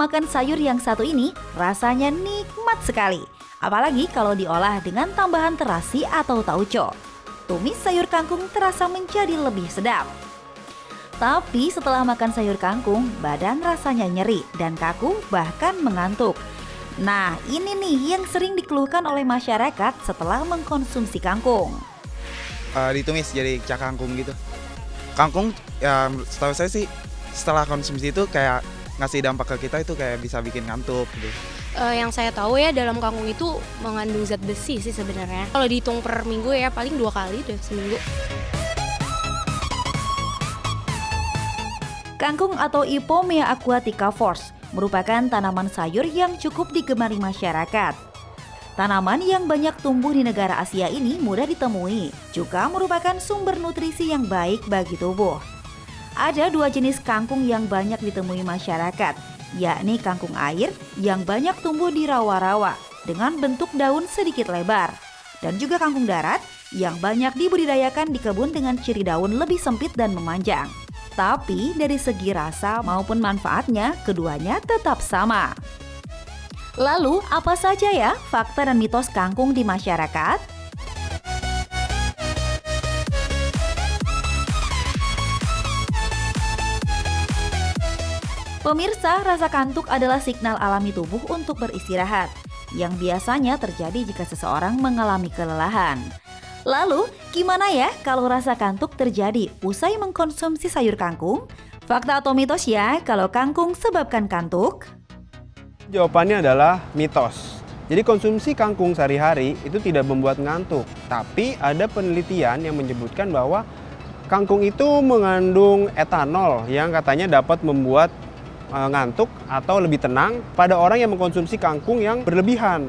makan sayur yang satu ini rasanya nikmat sekali. Apalagi kalau diolah dengan tambahan terasi atau tauco. Tumis sayur kangkung terasa menjadi lebih sedap. Tapi setelah makan sayur kangkung, badan rasanya nyeri dan kaku bahkan mengantuk. Nah, ini nih yang sering dikeluhkan oleh masyarakat setelah mengkonsumsi kangkung. Ditumis jadi cak kangkung gitu. Kangkung ya setahu saya sih setelah konsumsi itu kayak ngasih dampak ke kita itu kayak bisa bikin ngantuk gitu. Yang saya tahu ya dalam kangkung itu mengandung zat besi sih sebenarnya. Kalau dihitung per minggu ya paling 2 kali deh seminggu. Kangkung atau Ipomoea aquatica Force merupakan tanaman sayur yang cukup digemari masyarakat. Tanaman yang banyak tumbuh di negara Asia ini mudah ditemui, juga merupakan sumber nutrisi yang baik bagi tubuh. Ada 2 jenis kangkung yang banyak ditemui masyarakat, yakni kangkung air yang banyak tumbuh di rawa-rawa dengan bentuk daun sedikit lebar, dan juga kangkung darat yang banyak dibudidayakan di kebun dengan ciri daun lebih sempit dan memanjang. Tapi dari segi rasa maupun manfaatnya, keduanya tetap sama. Lalu, apa saja ya fakta dan mitos kangkung di masyarakat? Pemirsa, rasa kantuk adalah signal alami tubuh untuk beristirahat, yang biasanya terjadi jika seseorang mengalami kelelahan. Lalu, gimana ya kalau rasa kantuk terjadi usai mengkonsumsi sayur kangkung? Fakta atau mitos ya kalau kangkung sebabkan kantuk? Jawabannya adalah mitos. Jadi konsumsi kangkung sehari-hari itu tidak membuat ngantuk. Tapi ada penelitian yang menyebutkan bahwa kangkung itu mengandung etanol yang katanya dapat membuat ngantuk atau lebih tenang pada orang yang mengkonsumsi kangkung yang berlebihan.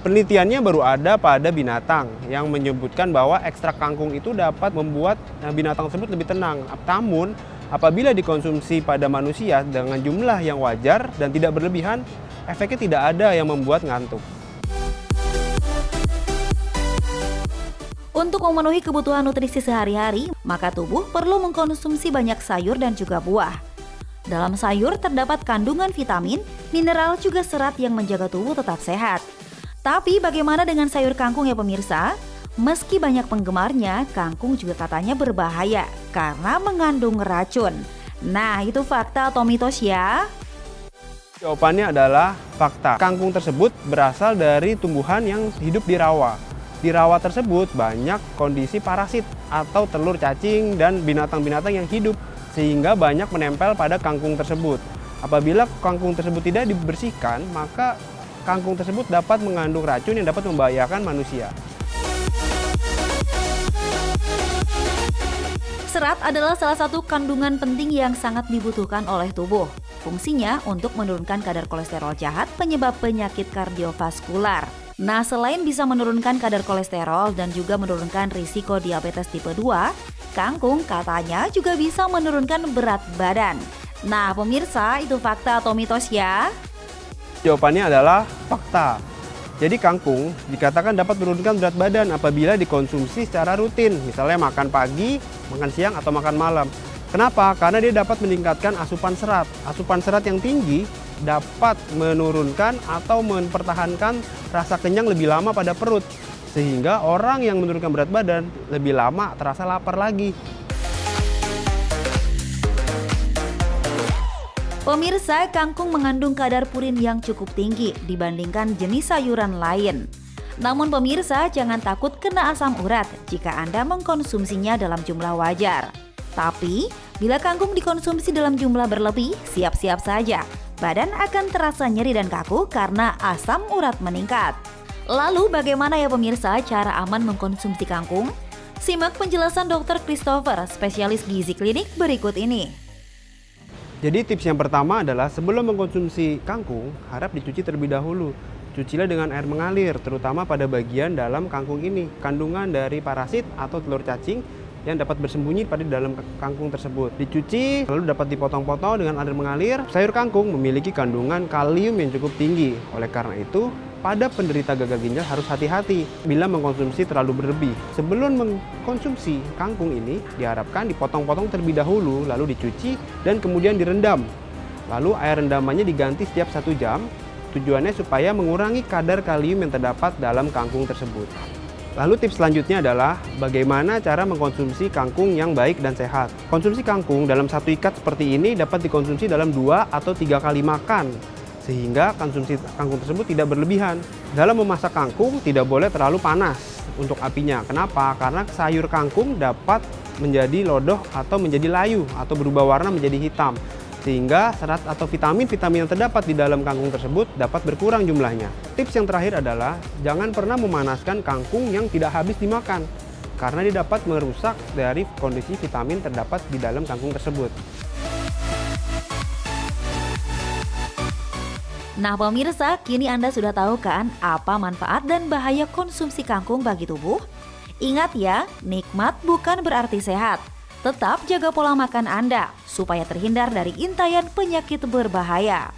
Penelitiannya baru ada pada binatang yang menyebutkan bahwa ekstrak kangkung itu dapat membuat binatang tersebut lebih tenang. Namun, apabila dikonsumsi pada manusia dengan jumlah yang wajar dan tidak berlebihan, efeknya tidak ada yang membuat ngantuk. Untuk memenuhi kebutuhan nutrisi sehari-hari, maka tubuh perlu mengkonsumsi banyak sayur dan juga buah. Dalam sayur terdapat kandungan vitamin, mineral juga serat yang menjaga tubuh tetap sehat. Tapi bagaimana dengan sayur kangkung ya pemirsa? Meski banyak penggemarnya, kangkung juga katanya berbahaya karena mengandung racun. Nah, itu fakta atau mitos ya? Jawabannya adalah fakta. Kangkung tersebut berasal dari tumbuhan yang hidup di rawa. Di rawa tersebut banyak kondisi parasit atau telur cacing dan binatang-binatang yang hidup, sehingga banyak menempel pada kangkung tersebut. Apabila kangkung tersebut tidak dibersihkan, maka kangkung tersebut dapat mengandung racun yang dapat membahayakan manusia. Serat adalah salah satu kandungan penting yang sangat dibutuhkan oleh tubuh. Fungsinya untuk menurunkan kadar kolesterol jahat penyebab penyakit kardiovaskular. Nah, selain bisa menurunkan kadar kolesterol dan juga menurunkan risiko diabetes tipe 2, kangkung katanya juga bisa menurunkan berat badan. Nah, pemirsa, itu fakta atau mitos ya? Jawabannya adalah fakta. Jadi kangkung dikatakan dapat menurunkan berat badan apabila dikonsumsi secara rutin, misalnya makan pagi, makan siang, atau makan malam. Kenapa? Karena dia dapat meningkatkan asupan serat. Asupan serat yang tinggi dapat menurunkan atau mempertahankan rasa kenyang lebih lama pada perut, sehingga orang yang menurunkan berat badan lebih lama terasa lapar lagi. Pemirsa, kangkung mengandung kadar purin yang cukup tinggi dibandingkan jenis sayuran lain. Namun pemirsa, jangan takut kena asam urat jika Anda mengkonsumsinya dalam jumlah wajar. Tapi, bila kangkung dikonsumsi dalam jumlah berlebih, siap-siap saja. Badan akan terasa nyeri dan kaku karena asam urat meningkat. Lalu bagaimana ya pemirsa cara aman mengkonsumsi kangkung? Simak penjelasan Dr. Christopher, spesialis gizi klinik berikut ini. Jadi tips yang pertama adalah sebelum mengkonsumsi kangkung, harap dicuci terlebih dahulu. Cucilah dengan air mengalir, terutama pada bagian dalam kangkung ini. Kandungan dari parasit atau telur cacing yang dapat bersembunyi pada dalam kangkung tersebut. Dicuci, lalu dapat dipotong-potong dengan air mengalir. Sayur kangkung memiliki kandungan kalium yang cukup tinggi. Oleh karena itu, pada penderita gagal ginjal harus hati-hati bila mengkonsumsi terlalu berlebih. Sebelum mengkonsumsi kangkung ini, diharapkan dipotong-potong terlebih dahulu, lalu dicuci dan kemudian direndam. Lalu air rendamannya diganti setiap 1 jam. Tujuannya supaya mengurangi kadar kalium yang terdapat dalam kangkung tersebut. Lalu tips selanjutnya adalah bagaimana cara mengkonsumsi kangkung yang baik dan sehat. Konsumsi kangkung dalam 1 ikat seperti ini dapat dikonsumsi dalam 2 atau 3 kali makan, sehingga konsumsi kangkung tersebut tidak berlebihan. Dalam memasak kangkung tidak boleh terlalu panas untuk apinya. Kenapa? Karena sayur kangkung dapat menjadi lodoh atau menjadi layu atau berubah warna menjadi hitam, sehingga serat atau vitamin-vitamin yang terdapat di dalam kangkung tersebut dapat berkurang jumlahnya. Tips yang terakhir adalah jangan pernah memanaskan kangkung yang tidak habis dimakan, karena dia dapat merusak dari kondisi vitamin terdapat di dalam kangkung tersebut. Nah pemirsa, kini Anda sudah tahu kan apa manfaat dan bahaya konsumsi kangkung bagi tubuh? Ingat ya, nikmat bukan berarti sehat. Tetap jaga pola makan Anda supaya terhindar dari intayan penyakit berbahaya.